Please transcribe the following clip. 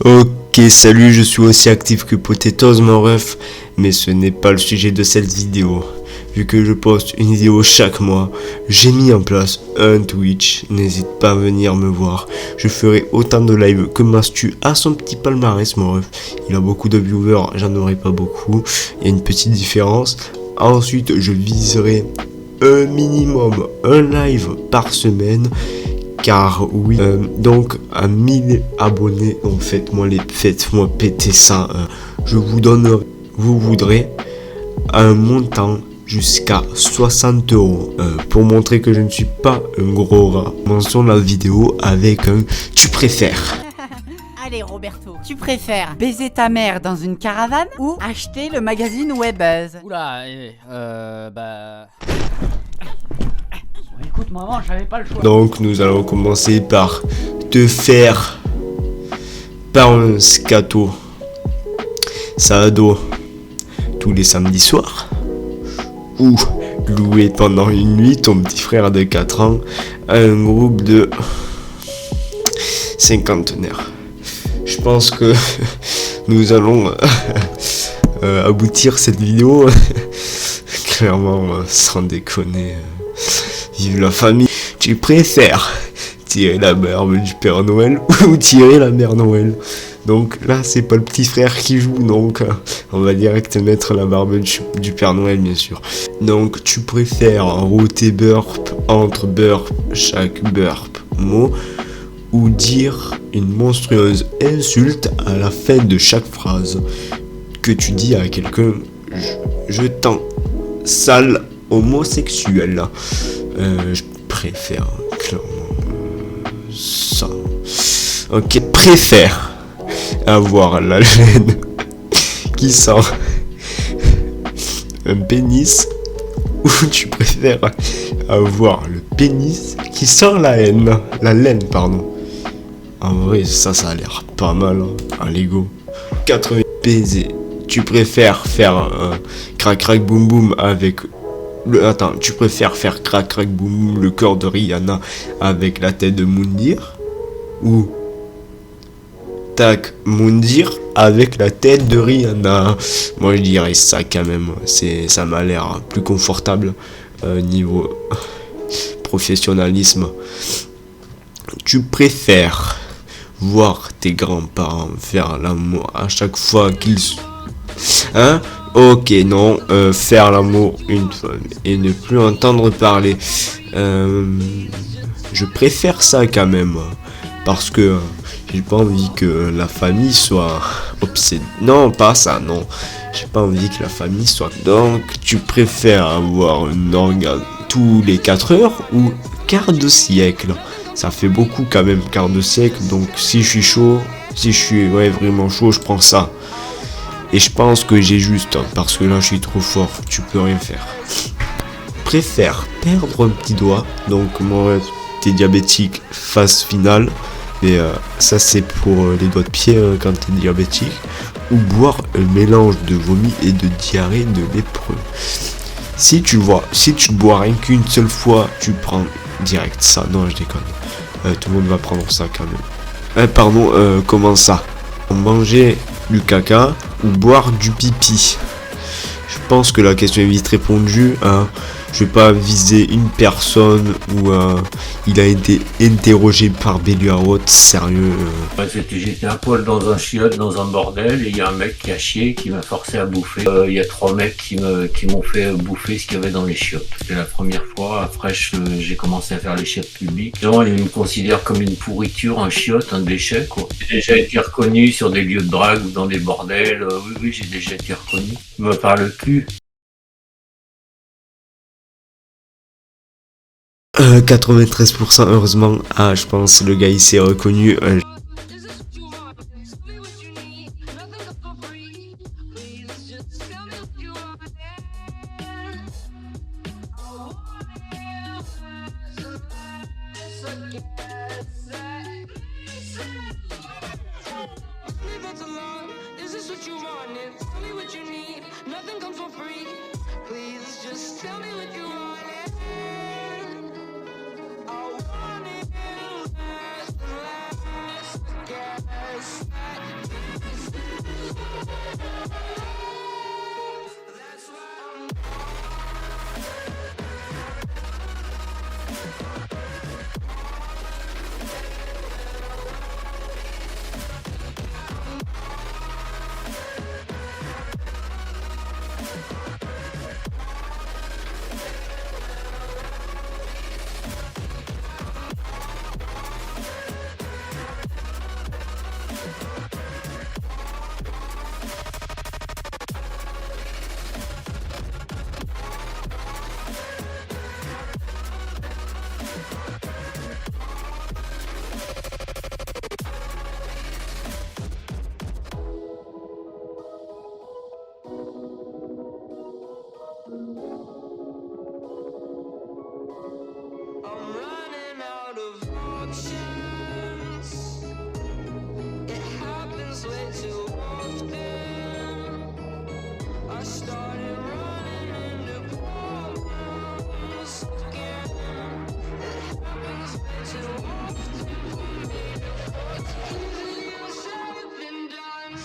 Ok, salut, je suis aussi actif que Potatoes, mon ref, mais ce n'est pas le sujet de cette vidéo. Vu que je poste une vidéo chaque mois, j'ai mis en place un Twitch, n'hésite pas à venir me voir. Je ferai autant de live que Mastu a son petit palmarès, mon ref. Il a beaucoup de viewers, j'en aurai pas beaucoup, il y a une petite différence. Ensuite, je viserai un minimum, un live par semaine. Car oui, donc à 1000 abonnés, donc faites-moi péter ça. Je vous donnerai, vous voudrez, un montant jusqu'à 60 euros pour montrer que je ne suis pas un gros rat. Mentionne la vidéo avec un tu préfères. Allez Roberto, tu préfères baiser ta mère dans une caravane ou acheter le magazine Webbuzz? Oula, écoute maman, j'avais pas le choix. Donc nous allons commencer par te faire par un scato Sado tous les samedis soirs, ou louer pendant une nuit ton petit frère de 4 ans à un groupe de cinquantenaires. Je pense que nous allons aboutir cette vidéo clairement sans déconner. Vive la famille. Tu préfères tirer la barbe du Père Noël ou tirer la Mère Noël? Donc là c'est pas le petit frère qui joue, donc on va direct mettre la barbe du Père Noël bien sûr. Donc tu préfères router burp entre burp chaque burp mot, ou dire une monstrueuse insulte à la fin de chaque phrase que tu dis à quelqu'un. Je t'en sale homosexuel. Je préfère clairement ça. Ok, préfère avoir la laine qui sent un pénis, ou tu préfères avoir le pénis qui sent la laine, pardon. En vrai, ça a l'air pas mal, hein. Allez go. 80 baiser. Tu préfères faire un crac crac boum boum avec Attends, tu préfères faire crac crac boum boum le corps de Rihanna avec la tête de Moundir, ou tac Moundir avec la tête de Rihanna? Moi je dirais ça quand même, ça m'a l'air plus confortable niveau professionnalisme. Tu préfères voir tes grands-parents faire l'amour à chaque fois qu'ils... Hein? Ok, non, faire l'amour une fois et ne plus entendre parler. Je préfère ça quand même, parce que j'ai pas envie que la famille soit obsédée. Non, pas ça, non. J'ai pas envie que la famille soit... Donc, tu préfères avoir un orgasme tous les 4 heures ou quart de siècle? Ça fait beaucoup quand même, quart de siècle. Donc, si je suis chaud, si je suis vraiment chaud, je prends ça. Et je pense que j'ai juste, parce que là je suis trop fort, tu peux rien faire. Préfère perdre un petit doigt, donc moi t'es diabétique, phase finale, mais ça c'est pour les doigts de pied quand t'es diabétique, ou boire un mélange de vomi et de diarrhée de lépreux. Si tu bois rien qu'une seule fois, tu prends direct ça. Non, je déconne. Tout le monde va prendre ça quand même. Comment ça? Manger du caca ou boire du pipi? Je pense que la question est vite répondue, hein. Je vais pas viser une personne où il a été interrogé par Béluarot, sérieux. J'étais à poil dans un chiotte, dans un bordel, et il y a un mec qui a chié, qui m'a forcé à bouffer. Il y a 3 mecs qui m'ont fait bouffer ce qu'il y avait dans les chiottes. C'était la première fois. Après, j'ai commencé à faire les chiottes publiques. Les gens, ils me considèrent comme une pourriture, un chiotte, un déchet, quoi. J'ai déjà été reconnu sur des lieux de drague ou dans des bordels. Oui, j'ai déjà été reconnu. Il me parle plus. 93% heureusement. Ah, je pense le gars il s'est reconnu. I want it last, yes. I'm running out of options. It happens way too often. I started running into problems again. It happens way too often for me to easier said than done.